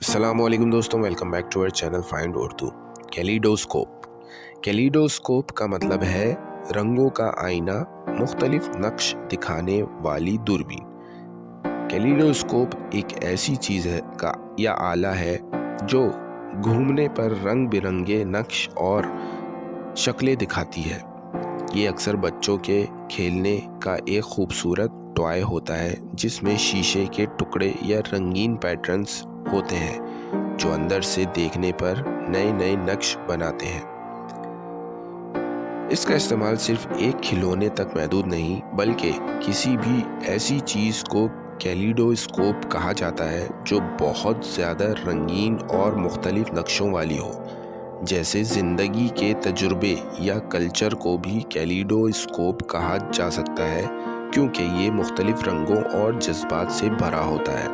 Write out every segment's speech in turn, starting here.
السلام علیکم دوستوں، ویلکم بیک ٹو اور چینل فائنڈ اردو۔ کیلیڈوسکوپ کا مطلب ہے رنگوں کا آئینہ، مختلف نقش دکھانے والی دوربین۔ کیلیڈوسکوپ ایک ایسی چیز ہے یا آلہ ہے جو گھومنے پر رنگ برنگے نقش اور شکلیں دکھاتی ہے۔ یہ اکثر بچوں کے کھیلنے کا ایک خوبصورت ٹوائے ہوتا ہے جس میں شیشے کے ٹکڑے یا رنگین پیٹرنز ہوتے ہیں جو اندر سے دیکھنے پر نئے نئے نقش بناتے ہیں۔ اس کا استعمال صرف ایک کھلونے تک محدود نہیں بلکہ کسی بھی ایسی چیز کو کیلیڈوسکوپ کہا جاتا ہے جو بہت زیادہ رنگین اور مختلف نقشوں والی ہو، جیسے زندگی کے تجربے یا کلچر کو بھی کیلیڈوسکوپ کہا جا سکتا ہے کیونکہ یہ مختلف رنگوں اور جذبات سے بھرا ہوتا ہے۔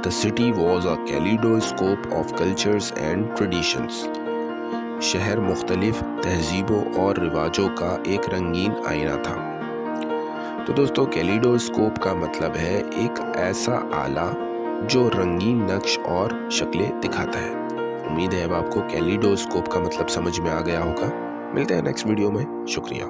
The city was a kaleidoscope of cultures and traditions۔ شہر مختلف تہذیبوں اور رواجوں کا ایک رنگین آئینہ تھا۔ تو دوستو، کیلیڈوسکوپ کا مطلب ہے ایک ایسا آلہ جو رنگین نقش اور شکلیں دکھاتا ہے۔ امید ہے اب آپ کو کیلیڈوسکوپ کا مطلب سمجھ میں آ گیا ہوگا۔ ملتے ہیں نیکسٹ ویڈیو میں، شکریہ۔